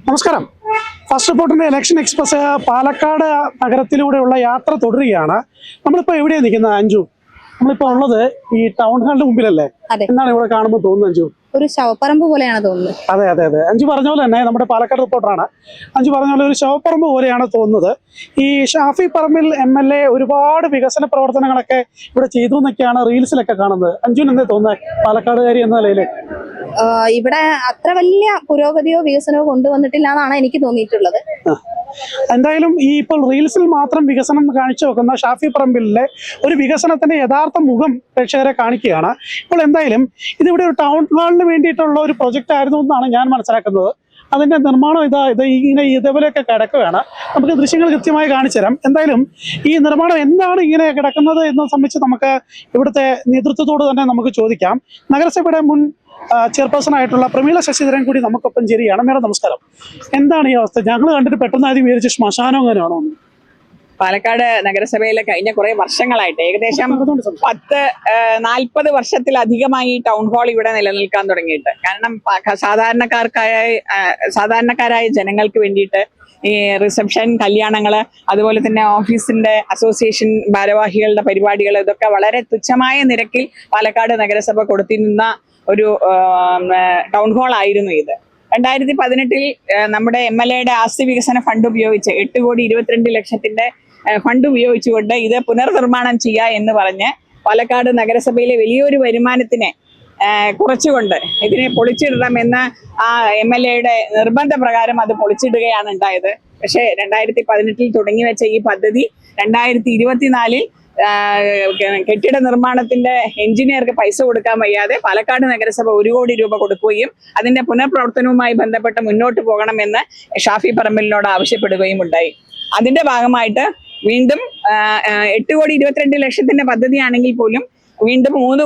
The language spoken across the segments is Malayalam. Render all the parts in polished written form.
നമസ്കാരം. ഫസ്റ്റ് റിപ്പോർട്ടിന്റെ ഇലക്ഷൻ എക്സ്പ്രസ് പാലക്കാട് നഗരത്തിലൂടെയുള്ള യാത്ര തുടരുകയാണ്. നമ്മളിപ്പോ എവിടെയാണ് നിൽക്കുന്നത് അഞ്ജു? നമ്മളിപ്പോ ഉള്ളത് ഈ ടൗൺ ഹാളിന്റെ മുമ്പിലല്ലേ? എന്താണ് ഇവിടെ കാണുമ്പോൾ തോന്നുന്നത് അഞ്ജു? ഒരു ശവപ്പറമ്പ് പോലെയാണ് തോന്നുന്നത്. അതെ അതെ അതെ, അഞ്ജു പറഞ്ഞ പോലെ തന്നെ നമ്മുടെ പാലക്കാട് റിപ്പോർട്ടറാണ്. അഞ്ജു പറഞ്ഞ പോലെ ഒരു ശവപ്പറമ്പ് പോലെയാണ് തോന്നുന്നത്. ഈ ഷാഫി പറമ്പിൽ MLA ഒരുപാട് വികസന പ്രവർത്തനങ്ങളൊക്കെ ഇവിടെ ചെയ്തു എന്നൊക്കെയാണ് റീൽസിലൊക്കെ കാണുന്നത്. അഞ്ജുന് എന്തേ തോന്നുന്നത് പാലക്കാടുകാരി എന്ന നിലയിൽ? ഇവിടെ അത്ര വലിയ പുരോഗതിയോ വികസനമോ കൊണ്ടുവന്നിട്ടില്ല എന്നാണ് എനിക്ക് തോന്നിയിട്ടുള്ളത്. എന്തായാലും ഈ ഇപ്പോൾ റീൽസിൽ മാത്രം വികസനം കാണിച്ചു വെക്കുന്ന ഷാഫി പറമ്പിലെ ഒരു വികസനത്തിന്റെ യഥാർത്ഥ മുഖം പ്രേക്ഷകരെ കാണിക്കുകയാണ്. ഇപ്പോൾ എന്തായാലും ഇതിവിടെ ഒരു ടൗൺ ഹാളിന് വേണ്ടിയിട്ടുള്ള ഒരു പ്രൊജക്റ്റ് ആയിരുന്നു എന്നാണ് ഞാൻ മനസ്സിലാക്കുന്നത്. അതിന്റെ നിർമ്മാണം ഇങ്ങനെ ഇതേപോലെയൊക്കെ കിടക്കുകയാണ്. നമുക്ക് ദൃശ്യങ്ങൾ കൃത്യമായി കാണിച്ചു തരാം. എന്തായാലും ഈ നിർമ്മാണം എന്താണ് ഇങ്ങനെ കിടക്കുന്നത് എന്ന് സംബന്ധിച്ച് നമുക്ക് ഇവിടുത്തെ നേതൃത്വത്തോട് തന്നെ നമുക്ക് ചോദിക്കാം. നഗരസഭയുടെ മുൻ ചെയർപേഴ്സൺ ആയിട്ടുള്ള പ്രമീള ശശിധരൻ കൂടി നമുക്കൊപ്പം ചേരുകയാണ്. മേഡം നമസ്കാരം. എന്താണ് ഈ അവസ്ഥ? ഞങ്ങൾ കണ്ടിട്ട് പെട്ടെന്ന് ആദ്യം വിചാരിച്ച ശ്മശാനം അങ്ങനെയാണോ? പാലക്കാട് നഗരസഭയിലെ കഴിഞ്ഞ കുറെ വർഷങ്ങളായിട്ട് ഏകദേശം 40 വർഷത്തിലധികമായി ടൗൺ ഹാൾ ഇവിടെ നിലനിൽക്കാൻ തുടങ്ങിയിട്ട്. കാരണം സാധാരണക്കാരായ ജനങ്ങൾക്ക് വേണ്ടിയിട്ട് ഈ റിസപ്ഷൻ, കല്യാണങ്ങള്, അതുപോലെ തന്നെ ഓഫീസിന്റെ അസോസിയേഷൻ ഭാരവാഹികളുടെ പരിപാടികൾ, ഇതൊക്കെ വളരെ തുച്ഛമായ നിരക്കിൽ പാലക്കാട് നഗരസഭ കൊടുത്തിരുന്ന ഒരു ടൗൺ ഹാൾ ആയിരുന്നു ഇത്. 2018 നമ്മുടെ MLAയുടെ ആസ്തി വികസന ഫണ്ട് ഉപയോഗിച്ച് 8,22,00,000 ഫണ്ട് ഉപയോഗിച്ചുകൊണ്ട് ഇത് പുനർനിർമ്മാണം ചെയ്യുക എന്ന് പറഞ്ഞ് പാലക്കാട് നഗരസഭയിലെ വലിയൊരു വരുമാനത്തിനെ കുറച്ചുകൊണ്ട് ഇതിനെ പൊളിച്ചിടണമെന്ന് ആ MLAയുടെ നിർബന്ധപ്രകാരം അത് പൊളിച്ചിടുകയാണ് ഉണ്ടായത്. പക്ഷേ 2018 തുടങ്ങി വെച്ച ഈ പദ്ധതി 2024 കെട്ടിട നിർമ്മാണത്തിന്റെ എഞ്ചിനീയർക്ക് പൈസ കൊടുക്കാൻ വയ്യാതെ പാലക്കാട് നഗരസഭ 1 കോടി രൂപ കൊടുക്കുകയും അതിന്റെ പുനഃപ്രവർത്തനവുമായി ബന്ധപ്പെട്ട് മുന്നോട്ട് പോകണമെന്ന് ഷാഫി പറമ്പിലിനോട് ആവശ്യപ്പെടുകയും ഉണ്ടായി. അതിന്റെ ഭാഗമായിട്ട് വീണ്ടും 8,22,00,000 പദ്ധതിയാണെങ്കിൽ പോലും വീണ്ടും 3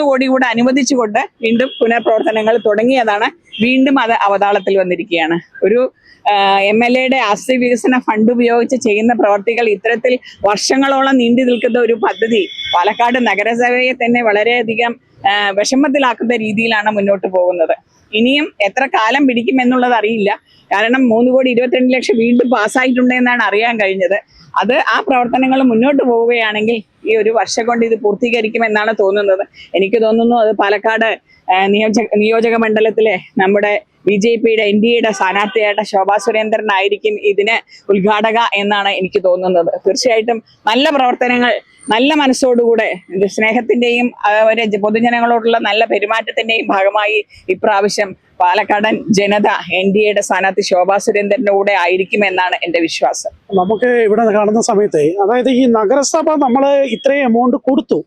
കോടി കൂടെ അനുവദിച്ചുകൊണ്ട് വീണ്ടും പുനഃപ്രവർത്തനങ്ങൾ തുടങ്ങിയതാണ്. വീണ്ടും അത് അവതാളത്തിൽ വന്നിരിക്കുകയാണ്. ഒരു MLAയുടെ ആസ്തി വികസന ഫണ്ട് ഉപയോഗിച്ച് ചെയ്യുന്ന പ്രവർത്തികൾ ഇത്തരത്തിൽ വർഷങ്ങളോളം നീണ്ടു നിൽക്കുന്ന ഒരു പദ്ധതി പാലക്കാട് നഗരസഭയെ തന്നെ വളരെയധികം വിഷമത്തിലാക്കുന്ന രീതിയിലാണ് മുന്നോട്ട് പോകുന്നത്. ഇനിയും എത്ര കാലം പിടിക്കും എന്നുള്ളത് അറിയില്ല. കാരണം 3,22,00,000 വീണ്ടും പാസ്സായിട്ടുണ്ട് എന്നാണ് അറിയാൻ കഴിഞ്ഞത്. അത് ആ പ്രവർത്തനങ്ങൾ മുന്നോട്ട് പോവുകയാണെങ്കിൽ ഈ ഒരു വർഷം കൊണ്ട് ഇത് പൂർത്തീകരിക്കുമെന്നാണ് തോന്നുന്നത്. എനിക്ക് തോന്നുന്നു അത് പാലക്കാട് നിയോജക മണ്ഡലത്തിലെ നമ്മുടെ BJPയുടെ NDAയുടെ സ്ഥാനാർത്ഥിയായിട്ട് ശോഭാ സുരേന്ദ്രൻ ആയിരിക്കും ഇതിന് ഉദ്ഘാടക എന്നാണ് എനിക്ക് തോന്നുന്നത്. തീർച്ചയായിട്ടും നല്ല പ്രവർത്തനങ്ങൾ, നല്ല മനസ്സോടുകൂടെ സ്നേഹത്തിന്റെയും പൊതുജനങ്ങളോടുള്ള നല്ല പെരുമാറ്റത്തിന്റെയും ഭാഗമായി ഇപ്രാവശ്യം പാലക്കാടൻ ജനത NDAയുടെ സ്ഥാനാർത്ഥി ശോഭാ സുരേന്ദ്രന്റെ കൂടെ ആയിരിക്കുമെന്നാണ് എന്റെ വിശ്വാസം. നമുക്ക് ഇവിടെ കാണുന്ന സമയത്ത് അതായത് ഈ നഗരസഭ നമ്മൾ ഇത്രയും എമൗണ്ട് കൊടുത്തു,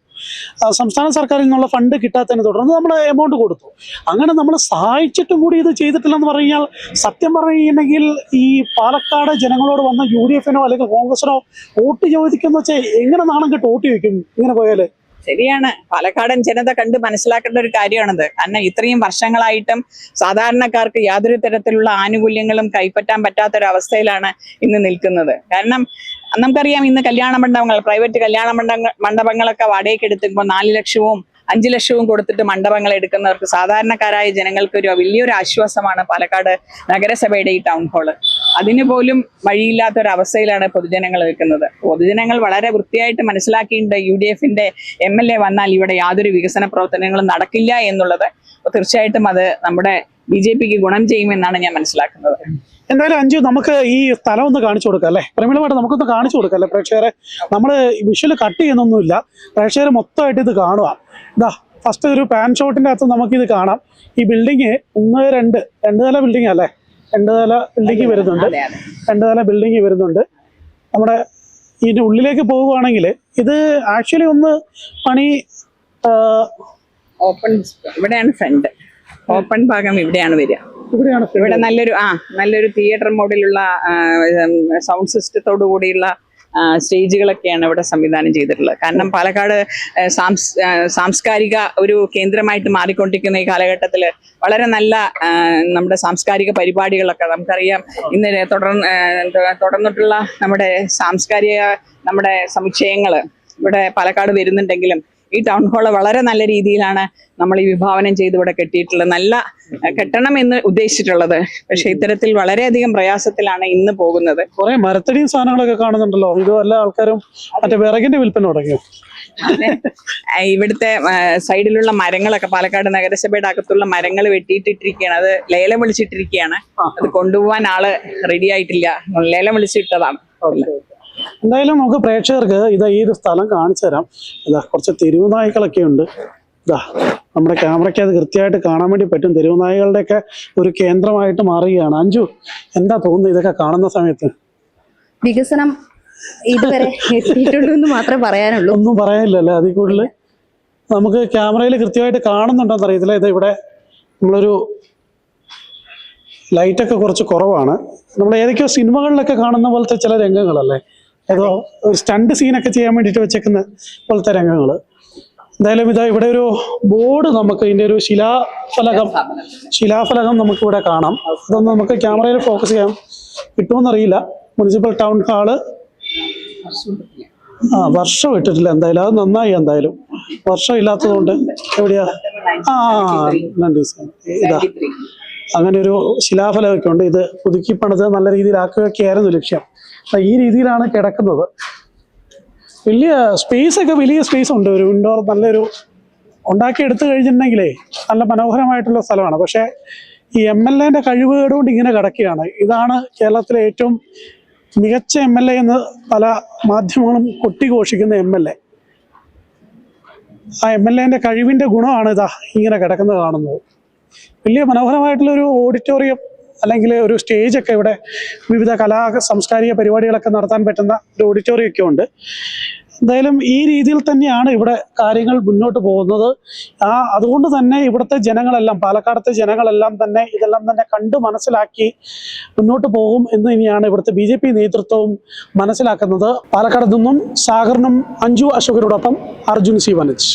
സംസ്ഥാന സർക്കാരിൽ നിന്നുള്ള ഫണ്ട് കിട്ടാത്തതിനെ തുടർന്ന് നമ്മൾ എമൗണ്ട് കൊടുത്തു. അങ്ങനെ നമ്മൾ സഹായിച്ചിട്ടും കൂടി ഇത് ചെയ്തിട്ടില്ലെന്ന് പറഞ്ഞാൽ സത്യം പറയുകയാണെങ്കിൽ ഈ പാലക്കാട് ജനങ്ങളോട് വന്ന UDFനോ അല്ലെങ്കിൽ കോൺഗ്രസിനോ വോട്ട് ചോദിക്കുന്ന വെച്ചാൽ എങ്ങനെ നാണം കെട്ട് വോട്ട് ചോദിക്കും ഇങ്ങനെ പോയാല്? ശരിയാണ്, പാലക്കാടൻ ജനത കണ്ട് മനസ്സിലാക്കേണ്ട ഒരു കാര്യമാണത്. കാരണം ഇത്രയും വർഷങ്ങളായിട്ടും സാധാരണക്കാർക്ക് യാതൊരു തരത്തിലുള്ള ആനുകൂല്യങ്ങളും കൈപ്പറ്റാൻ പറ്റാത്തൊരവസ്ഥയിലാണ് ഇന്ന് നിൽക്കുന്നത്. കാരണം നമുക്കറിയാം, ഇന്ന് കല്യാണ മണ്ഡപങ്ങൾ, പ്രൈവറ്റ് കല്യാണ മണ്ഡപങ്ങളൊക്കെ വാടകയ്ക്ക് എടുത്തുമ്പോൾ 4 ലക്ഷവും 5 ലക്ഷവും കൊടുത്തിട്ട് മണ്ഡപങ്ങൾ എടുക്കുന്നവർക്ക്, സാധാരണക്കാരായ ജനങ്ങൾക്ക് ഒരു വലിയൊരു ആശ്വാസമാണ് പാലക്കാട് നഗരസഭയുടെ ഈ ടൗൺ ഹാള്. അതിനു പോലും വഴിയില്ലാത്തൊരവസ്ഥയിലാണ് പൊതുജനങ്ങൾ നിൽക്കുന്നത്. പൊതുജനങ്ങൾ വളരെ വൃത്തിയായിട്ട് മനസ്സിലാക്കിയിട്ടുണ്ട് UDFന്റെ MLA വന്നാൽ ഇവിടെ യാതൊരു വികസന പ്രവർത്തനങ്ങളും നടക്കില്ല എന്നുള്ളത്. തീർച്ചയായിട്ടും അത് നമ്മുടെ BJPക്ക് ഗുണം ചെയ്യുമെന്നാണ് ഞാൻ മനസ്സിലാക്കുന്നത്. എന്തായാലും അഞ്ജു, നമുക്ക് ഈ സ്ഥലം ഒന്ന് കാണിച്ചു കൊടുക്കാം അല്ലേ? പ്രമീളമായിട്ട് നമുക്കൊന്ന് കാണിച്ചു കൊടുക്കാം അല്ലേ പ്രേക്ഷകരെ? നമ്മൾ വിഷ്വൽ കട്ട് ചെയ്യുന്നൊന്നുമില്ല, പ്രേക്ഷകർ മൊത്തമായിട്ട് ഇത് കാണുക. ഇതാ ഫസ്റ്റ് ഒരു പാൻ ഷോട്ടിന്റെ അകത്ത് നമുക്കിത് കാണാം. ഈ ബിൽഡിങ് 2 നില ബിൽഡിംഗ് അല്ലേ? 2 നില ബിൽഡിംഗ് വരുന്നുണ്ട്. 2 നില ബിൽഡിംഗ് വരുന്നുണ്ട്. നമ്മുടെ ഇതിന്റെ ഉള്ളിലേക്ക് പോവുകയാണെങ്കിൽ ഇത് ആക്ച്വലി ഒന്ന് പണി ഓപ്പൺ, ഇവിടെയാണ് ഫ്രണ്ട് ഓപ്പൺ ഭാഗം, ഇവിടെയാണ് വരിക. ഇവിടെ നല്ലൊരു തിയേറ്റർ മോഡിലുള്ള സൗണ്ട് സിസ്റ്റത്തോടു കൂടിയുള്ള സ്റ്റേജുകളൊക്കെയാണ് ഇവിടെ സംവിധാനം ചെയ്തിട്ടുള്ളത്. കാരണം പാലക്കാട് സാംസ്കാരിക ഒരു കേന്ദ്രമായിട്ട് മാറിക്കൊണ്ടിരിക്കുന്ന ഈ കാലഘട്ടത്തിൽ വളരെ നല്ല നമ്മുടെ സാംസ്കാരിക പരിപാടികളൊക്കെ നമുക്കറിയാം. ഇന്ന് തുടർന്നിട്ടുള്ള നമ്മുടെ സാംസ്കാരിക സമുച്ചയങ്ങൾ ഇവിടെ പാലക്കാട് വരുന്നുണ്ടെങ്കിലും ഈ ടൗൺ ഹാള് വളരെ നല്ല രീതിയിലാണ് നമ്മൾ ഈ വിഭാവനം ചെയ്ത് ഇവിടെ കെട്ടിയിട്ടുള്ളത്. നല്ല കെട്ടണം എന്ന് ഉദ്ദേശിച്ചിട്ടുള്ളത്. പക്ഷെ ഇത്തരത്തിൽ വളരെയധികം പ്രയാസത്തിലാണ് ഇന്ന് പോകുന്നത്. കുറെ മരത്തടിയും സാധനങ്ങളൊക്കെ കാണുന്നുണ്ടല്ലോ. ഇത് എല്ലാ ആൾക്കാരും മറ്റേ വിറകിന്റെ വിൽപ്പന തുടങ്ങിയോ? ഇവിടുത്തെ സൈഡിലുള്ള മരങ്ങളൊക്കെ പാലക്കാട് നഗരസഭയുടെ അകത്തുള്ള മരങ്ങൾ വെട്ടിയിട്ടിരിക്കുകയാണ്. അത് ലേലം വിളിച്ചിട്ടിരിക്കുകയാണ്. അത് കൊണ്ടുപോകാൻ ആള് റെഡി ആയിട്ടില്ല. ലേലം വിളിച്ചിട്ടതാണ്. എന്തായാലും നമുക്ക് പ്രേക്ഷകർക്ക് ഈ ഒരു സ്ഥലം കാണിച്ചു തരാം. കുറച്ച് തെരുവ് നായ്ക്കളൊക്കെ ഉണ്ട്. നമ്മുടെ ക്യാമറയ്ക്ക് അത് കൃത്യമായിട്ട് കാണാൻ വേണ്ടി പറ്റും. തെരുവ് നായ്ക്കളുടെയൊക്കെ ഒരു കേന്ദ്രമായിട്ട് മാറുകയാണ്. അഞ്ജു, എന്താ തോന്നുന്നത് ഇതൊക്കെ കാണുന്ന സമയത്ത്? വികസനം ഇതുവരെ എത്തിയിട്ടുള്ളൂ എന്ന് മാത്രമേ പറയാനുള്ളൂ. ഒന്നും പറയാനില്ലല്ലേ അതിൽ കൂടുതൽ? നമുക്ക് ക്യാമറയിൽ കൃത്യമായിട്ട് കാണുന്നുണ്ടോന്ന് അറിയത്തില്ല. ഇവിടെ നമ്മളൊരു ലൈറ്റൊക്കെ കുറച്ച് കുറവാണ്. നമ്മൾ ഏതൊക്കെയോ സിനിമകളിലൊക്കെ കാണുന്ന പോലത്തെ ചില രംഗങ്ങളല്ലേ, ഏതോ ഒരു സ്റ്റണ്ട് സീനൊക്കെ ചെയ്യാൻ വേണ്ടിയിട്ട് വെച്ചേക്കുന്ന പോലത്തെ രംഗങ്ങൾ. എന്തായാലും ഇവിടെ ഒരു ബോർഡ്, നമുക്ക് ഇതിൻ്റെ ഒരു ശിലാഫലകം നമുക്കിവിടെ കാണാം. അതൊന്ന് നമുക്ക് ക്യാമറയിൽ ഫോക്കസ് ചെയ്യാൻ കിട്ടുമെന്നറിയില്ല. മുനിസിപ്പൽ ടൗൺ ഹാള് വർഷം ഇട്ടിട്ടില്ല. എന്തായാലും അത് നന്നായി. എന്തായാലും വർഷം ഇല്ലാത്തതുകൊണ്ട് എവിടെയാ ഇതാ അങ്ങനെ ഒരു ശിലാഫലമൊക്കെ ഉണ്ട്. ഇത് പുതുക്കി പണിത് നല്ല രീതിയിലാക്കുകയൊക്കെയായിരുന്നു ലക്ഷ്യം. ഈ രീതിയിലാണ് കിടക്കുന്നത്. വലിയ സ്പേസ് ഉണ്ട്. ഒരു ഇൻഡോർ നല്ലൊരു ഉണ്ടാക്കി എടുത്തു കഴിഞ്ഞിട്ടുണ്ടെങ്കിലേ നല്ല മനോഹരമായിട്ടുള്ള സ്ഥലമാണ്. പക്ഷേ ഈ MLA കഴിവുകേടുകൊണ്ട് ഇങ്ങനെ കിടക്കുകയാണ്. ഇതാണ് കേരളത്തിലെ ഏറ്റവും മികച്ച MLA എന്ന് പല മാധ്യമങ്ങളും കൊട്ടിഘോഷിക്കുന്ന MLA. ആ MLA കഴിവിന്റെ ഗുണമാണ് ഇങ്ങനെ കിടക്കുന്നത് കാണുന്നത്. വലിയ മനോഹരമായിട്ടുള്ളൊരു ഓഡിറ്റോറിയം അല്ലെങ്കിൽ ഒരു സ്റ്റേജൊക്കെ ഇവിടെ വിവിധ സാംസ്കാരിക പരിപാടികളൊക്കെ നടത്താൻ പറ്റുന്ന ഒരു ഓഡിറ്റോറിയം ഒക്കെ ഉണ്ട്. എന്തായാലും ഈ രീതിയിൽ തന്നെയാണ് ഇവിടെ കാര്യങ്ങൾ മുന്നോട്ട് പോകുന്നത്. അതുകൊണ്ട് തന്നെ ഇവിടുത്തെ ജനങ്ങളെല്ലാം, പാലക്കാടത്തെ ജനങ്ങളെല്ലാം തന്നെ ഇതെല്ലാം തന്നെ കണ്ടു മനസ്സിലാക്കി മുന്നോട്ട് പോകും എന്ന് തന്നെയാണ് ഇവിടുത്തെ BJP നേതൃത്വവും മനസ്സിലാക്കുന്നത്. പാലക്കാട് നിന്നും സാഗറിനും അഞ്ജു അശോകരോടൊപ്പം അർജുൻ സി വനജ്.